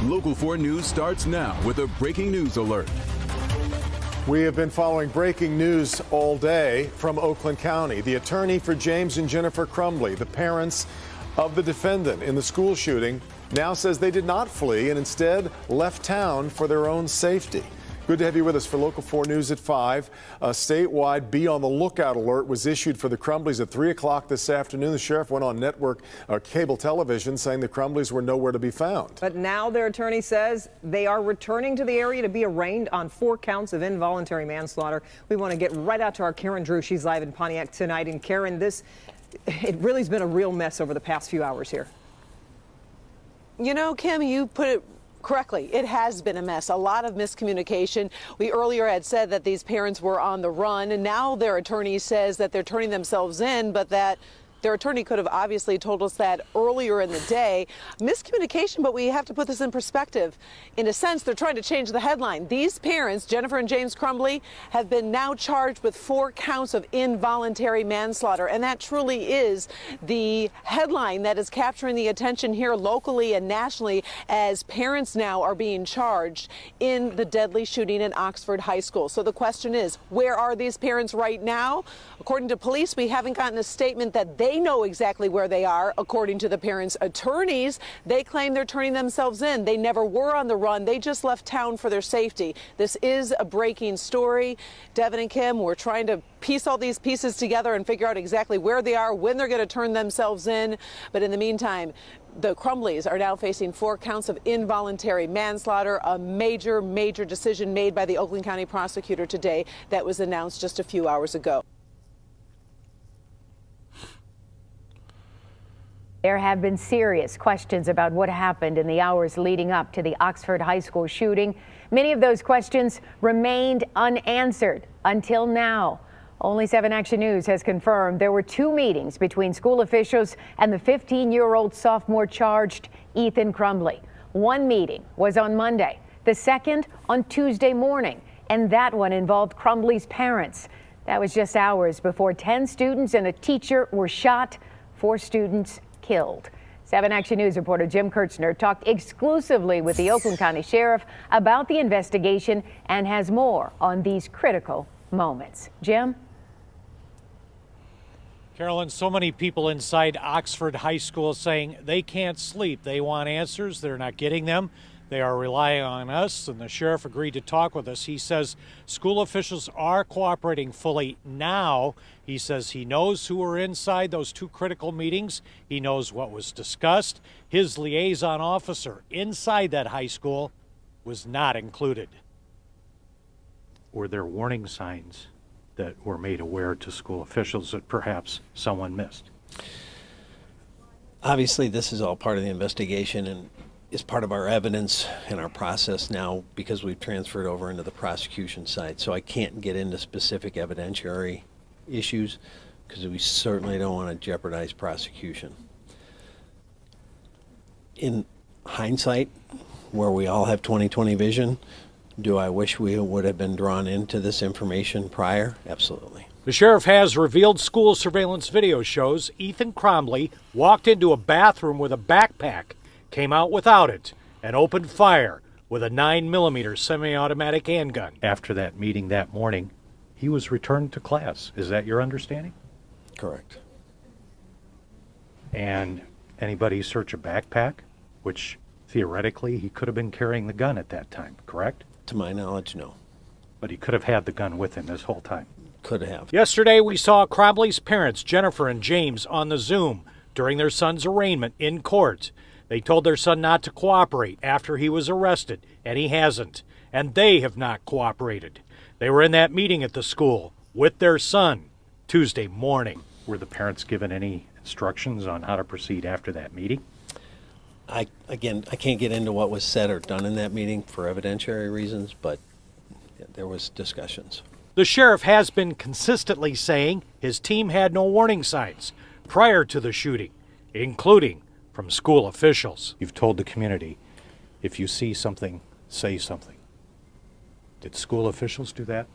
Local 4 News starts now with a breaking news alert. We have been following breaking news all day from Oakland County. The attorney for James and Jennifer Crumbley, the parents of the defendant in the school shooting, now says they did not flee and instead left town for their own safety. Good to have you with us for Local 4 News at 5. A statewide be on the lookout alert was issued for the Crumbleys at 3 o'clock this afternoon. The sheriff went on network cable television saying the Crumbleys were nowhere to be found. But now their attorney says they are returning to the area to be arraigned on 4 counts of involuntary manslaughter. We want to get right out to our Karen Drew. She's live in Pontiac tonight. And Karen, it really has been a real mess over the past few hours here. You know, Kim, you put it correctly. It has been a mess, a lot of miscommunication. We earlier had said that these parents were on the run, and now their attorney says that they're turning themselves in, but that their attorney could have obviously told us that earlier in the day. Miscommunication, but we have to put this in perspective. In a sense, they're trying to change the headline. These parents, Jennifer and James Crumbley, have been now charged with 4 counts of involuntary manslaughter. And that truly is the headline that is capturing the attention here locally and nationally as parents now are being charged in the deadly shooting in Oxford High School. So the question is, where are these parents right now? According to police, we haven't gotten a statement that they know exactly where they are. According to the parents' attorneys, they claim they're turning themselves in. They never were on the run. They just left town for their safety. This is a breaking story. Devin and Kim, we're trying to piece all these pieces together and figure out exactly where they are, when they're going to turn themselves in. But in the meantime, the Crumbleys are now facing 4 counts of involuntary manslaughter, a major, major decision made by the Oakland County prosecutor today that was announced just a few hours ago. There have been serious questions about what happened in the hours leading up to the Oxford High School shooting. Many of those questions remained unanswered until now. Only 7 Action News has confirmed there were 2 meetings between school officials and the 15-year-old sophomore charged, Ethan Crumbley. One meeting was on Monday, the second on Tuesday morning, and that one involved Crumbley's parents. That was just hours before 10 students and a teacher were shot, 4 students killed. 7 Action News reporter Jim Kirchner talked exclusively with the Oakland County Sheriff about the investigation and has more on these critical moments. Jim? Carolyn, so many people inside Oxford High School saying they can't sleep. They want answers. They're not getting them. They are relying on us, and the sheriff agreed to talk with us. He says school officials are cooperating fully now. He says he knows who were inside those 2 critical meetings. He knows what was discussed. His liaison officer inside that high school was not included. Were there warning signs that were made aware to school officials that perhaps someone missed? Obviously, this is all part of the investigation and is part of our evidence and our process now because we've transferred over into the prosecution side. So I can't get into specific evidentiary issues because we certainly don't want to jeopardize prosecution. In hindsight, where we all have 20/20 vision, do I wish we would have been drawn into this information prior? Absolutely. The sheriff has revealed school surveillance video shows Ethan Crumbley walked into a bathroom with a backpack, came out without it, and opened fire with a 9mm semi-automatic handgun. After that meeting that morning, he was returned to class. Is that your understanding? Correct. And anybody search a backpack, which theoretically he could have been carrying the gun at that time, correct? To my knowledge, no. But he could have had the gun with him this whole time. Could have. Yesterday, we saw Crumbley's parents, Jennifer and James, on the Zoom during their son's arraignment in court. They told their son not to cooperate after he was arrested, and he hasn't. And they have not cooperated. They were in that meeting at the school with their son Tuesday morning. Were the parents given any instructions on how to proceed after that meeting? I can't get into what was said or done in that meeting for evidentiary reasons, but there was discussions. The sheriff has been consistently saying his team had no warning signs prior to the shooting, including from school officials. You've told the community, if you see something, say something. Did school officials do that?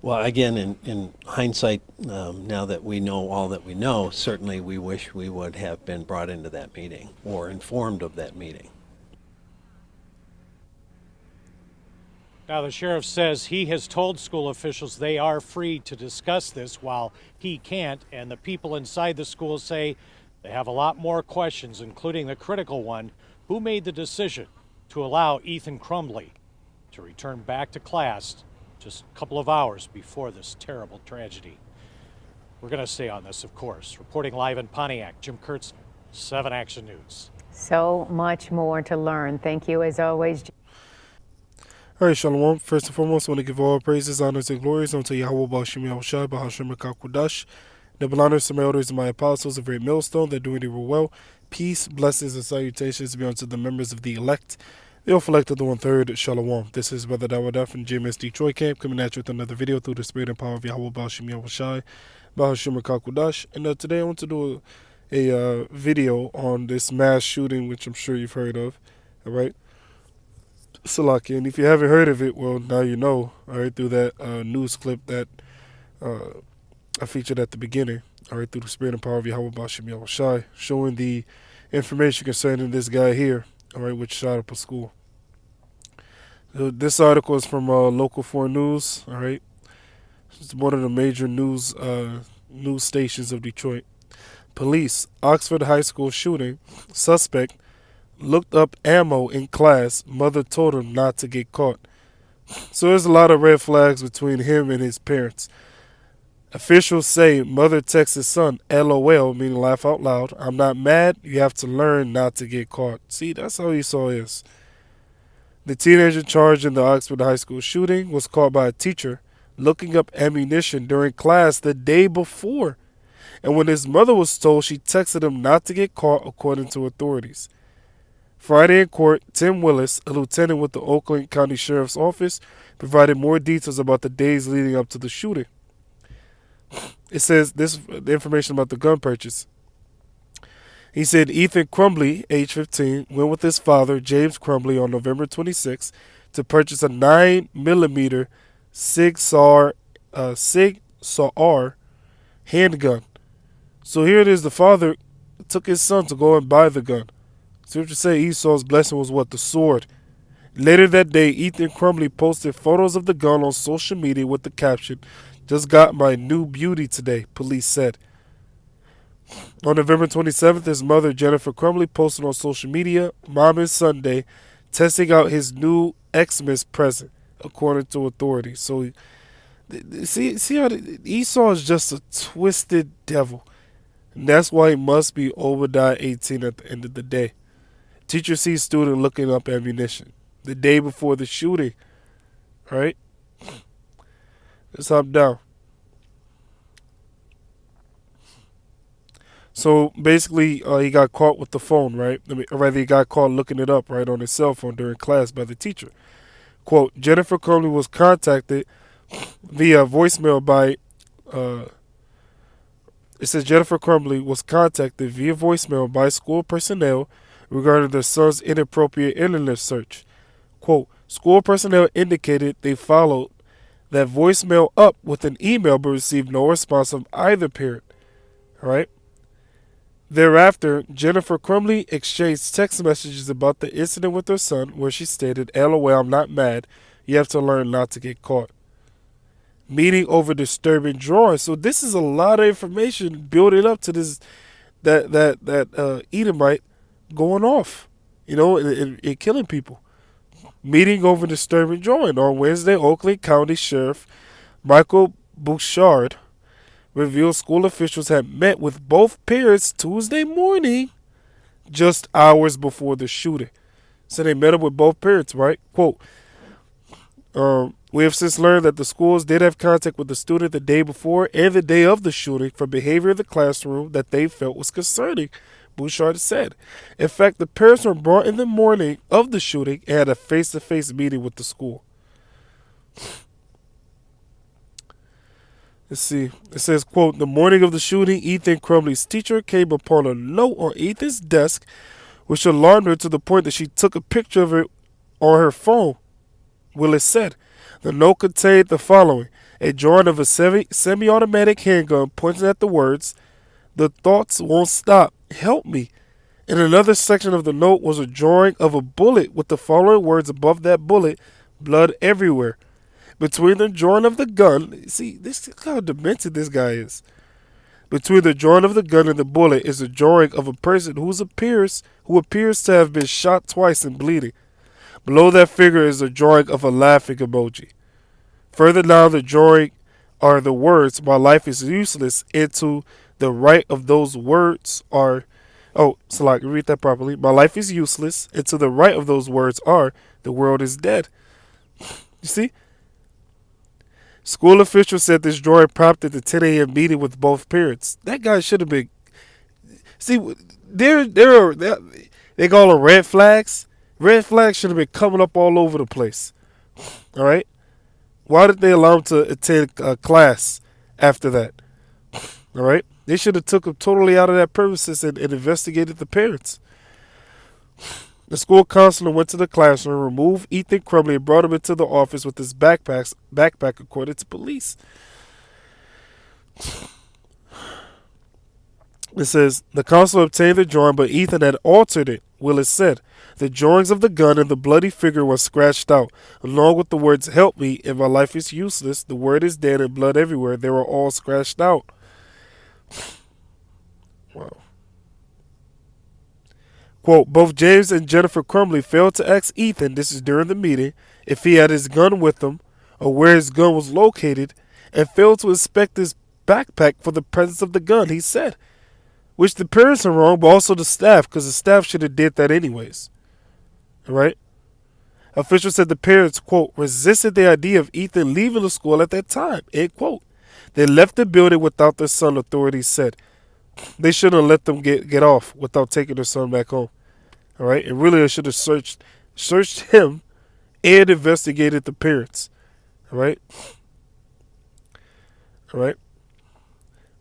Well, again, in hindsight, now that we know all that we know, certainly we wish we would have been brought into that meeting or informed of that meeting. Now, the sheriff says he has told school officials they are free to discuss this while he can't, and the people inside the school say they have a lot more questions, including the critical one: who made the decision to allow Ethan Crumbley to return back to class just a couple of hours before this terrible tragedy? We're going to stay on this, of course. Reporting live in Pontiac, Jim Kurtz, 7 Action News. So much more to learn. Thank you, as always. All right, Shalom. First and foremost, I want to give all praises, honors, and glories unto YAHAWASHI, YAHAWASHI, Bahashim, Kudash. Double honors to my elders and my apostles of Great Milestone. They're doing it real well. Peace, blessings, and salutations be unto the members of the elect. The elect of the 1/3, Shalom. This is Brother Dawadaf from GMS Detroit Camp, coming at you with another video through the spirit and power of Yahweh, Bahashim, YAHAWASHI, Bahashim, Kudash. And today I want to do a video on this mass shooting, which I'm sure you've heard of. All right. Salaki, and if you haven't heard of it, well, now you know, all right, through that news clip that I featured at the beginning, all right, through the spirit and power of Yahweh, Bashim, Yahawashi, showing the information concerning this guy here, all right, which shot up a school. So this article is from Local 4 News, all right. It's one of the major news stations of Detroit. Police, Oxford High School shooting, suspect looked up ammo in class. Mother told him not to get caught. So there's a lot of red flags between him and his parents. Officials say mother texted son, LOL, meaning laugh out loud. I'm not mad. You have to learn not to get caught. See, that's how Esau is. The teenager charged in the Oxford High School shooting was caught by a teacher looking up ammunition during class the day before. And when his mother was told, she texted him not to get caught, according to authorities. Friday in court, Tim Willis, a lieutenant with the Oakland County Sheriff's Office, provided more details about the days leading up to the shooting. It says the information about the gun purchase. He said Ethan Crumbley, age 15, went with his father, James Crumbley, on November 26 to purchase a 9mm Sig Sauer handgun. So here it is, the father took his son to go and buy the gun. Scripture say Esau's blessing was what? The sword. Later that day, Ethan Crumbley posted photos of the gun on social media with the caption, "Just got my new beauty today," police said. On November 27th, his mother, Jennifer Crumbley, posted on social media, "Mom is Sunday, testing out his new Xmas present," according to authorities. So, see how Esau is just a twisted devil. And that's why he must be Obadiah 18 at the end of the day. Teacher sees student looking up ammunition the day before the shooting. All right? Let's hop down. So basically, he got caught with the phone, right? Or rather, he got caught looking it up, right, on his cell phone during class by the teacher. Quote, Jennifer Crumbley was contacted via voicemail by, it says Jennifer Crumbley was contacted via voicemail by school personnel regarding their son's inappropriate internet search. Quote, school personnel indicated they followed that voicemail up with an email but received no response from either parent. All right. Thereafter, Jennifer Crumbley exchanged text messages about the incident with her son where she stated, LOL, I'm not mad. You have to learn not to get caught. Meeting over disturbing drawings. So this is a lot of information building up to this, that Edomite going off, you know, and killing people. Meeting over disturbing drawing. On Wednesday, Oakland County Sheriff Michael Bouchard revealed school officials had met with both parents Tuesday morning, just hours before the shooting. So they met up with both parents, right? Quote, we have since learned that the schools did have contact with the student the day before and the day of the shooting for behavior in the classroom that they felt was concerning, Bouchard said. In fact, the parents were brought in the morning of the shooting and had a face-to-face meeting with the school. Let's see. It says, quote, the morning of the shooting, Ethan Crumbley's teacher came upon a note on Ethan's desk, which alarmed her to the point that she took a picture of it on her phone. Willis said. The note contained the following: a drawing of a semi-automatic handgun pointing at the words, "The thoughts won't stop. Help me." In another section of the note was a drawing of a bullet with the following words above that bullet: blood everywhere. Between the joint of the gun, see, this is how demented this guy is. Between the joint of the gun and the bullet is a drawing of a person who appears to have been shot twice and bleeding. Below that figure is a drawing of a laughing emoji. Further down the drawing are the words, "My life is useless," and to the right of those words are, read that properly. "My life is useless," and to the right of those words are, "The world is dead." You see? School officials said this drawing prompted the 10 a.m. meeting with both parents. That guy should have been. See, they call them red flags. Red flags should have been coming up all over the place. All right? Why did they allow him to attend a class after that? All right? They should have took him totally out of that premises and investigated the parents. The school counselor went to the classroom, removed Ethan Crumbley, and brought him into the office with his backpack, according to police. It says, the counselor obtained the drawing, but Ethan had altered it, Willis said. The drawings of the gun and the bloody figure were scratched out, along with the words, "Help me," and "My life is useless," "The word is dead," and "blood everywhere." They were all scratched out. Wow. Quote, both James and Jennifer Crumbley failed to ask Ethan, this is during the meeting, if he had his gun with him or where his gun was located, and failed to inspect his backpack for the presence of the gun, he said. Which the parents are wrong, but also the staff, because the staff should have did that anyways. All right? Officials said the parents, quote, resisted the idea of Ethan leaving the school at that time, end quote. They left the building without their son, authorities said. They shouldn't have let them get off without taking their son back home. All right? And really, they should have searched him and investigated the parents. All right? All right?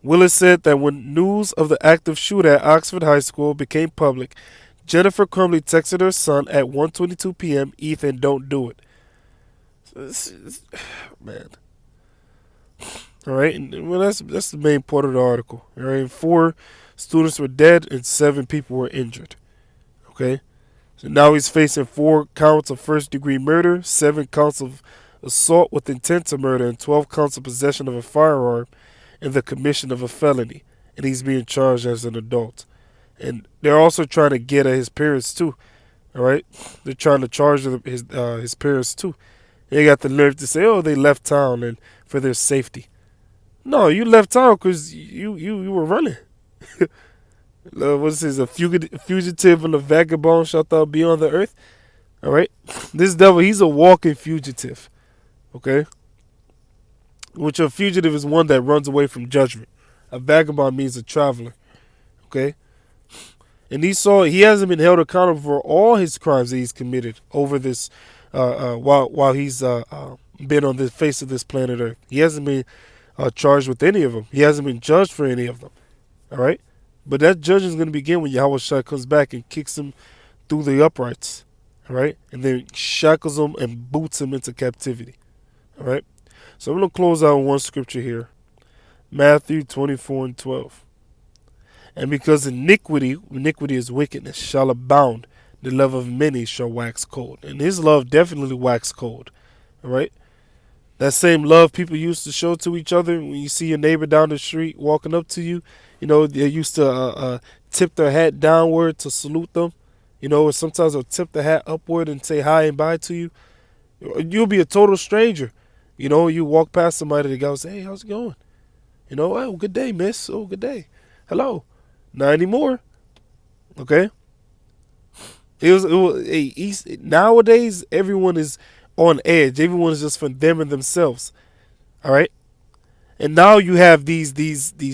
Willis said that when news of the active shooter at Oxford High School became public, Jennifer Crumbley texted her son at 1:22 p.m., Ethan, don't do it. Man. All right, and well, that's the main part of the article. All right, 4 students were dead and 7 people were injured. Okay, so now he's facing 4 counts of first-degree murder, 7 counts of assault with intent to murder, and 12 counts of possession of a firearm and the commission of a felony. And he's being charged as an adult. And they're also trying to get at his parents too. All right, they're trying to charge his parents too. They got the nerve to say, "Oh, they left town and for their safety." No, you left town because you were running. What's this? A fugitive and a vagabond shalt thou be on the earth. All right, this devil, he's a walking fugitive. Okay, which a fugitive is one that runs away from judgment. A vagabond means a traveler. Okay, and he hasn't been held accountable for all his crimes that he's committed over this while he's been on the face of this planet Earth. He hasn't been charged with any of them. He hasn't been judged for any of them. All right? But that judging is going to begin when YAHAWASHI comes back and kicks him through the uprights. All right? And then shackles him and boots him into captivity. All right? So I'm going to close out with one scripture here. Matthew 24:12. And because iniquity is wickedness, shall abound, the love of many shall wax cold. And his love definitely waxed cold. All right? That same love people used to show to each other when you see your neighbor down the street walking up to you. You know, they used to tip their hat downward to salute them. You know, or sometimes they'll tip the hat upward and say hi and bye to you. You'll be a total stranger. You know, you walk past somebody, the guy will say, "Hey, how's it going?" You know, "Oh, good day, miss. Oh, good day. Hello." Not anymore. Okay? Nowadays, everyone is on edge. Everyone is just for them and themselves. All right? And now you have these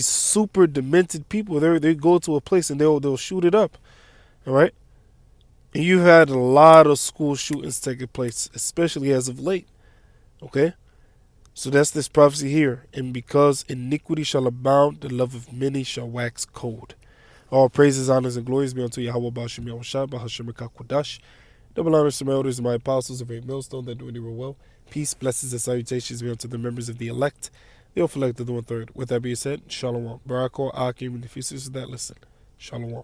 super demented people. They go to a place and they'll shoot it up. All right? And you've had a lot of school shootings taking place, especially as of late. Okay? So that's this prophecy here. And because iniquity shall abound, the love of many shall wax cold. All praises, honors, and glories be unto Yahawah, Ba'ashem, Yahawashi, Ba'ashem, QADASAH. Double honors to my elders and my apostles of Great Milestone that do any well. Peace, blessings, and salutations be unto the members of the elect, the elect of the 1/3. With that being said, Shalom. Barakah, Akim, and if you sisters that listen, Shalom.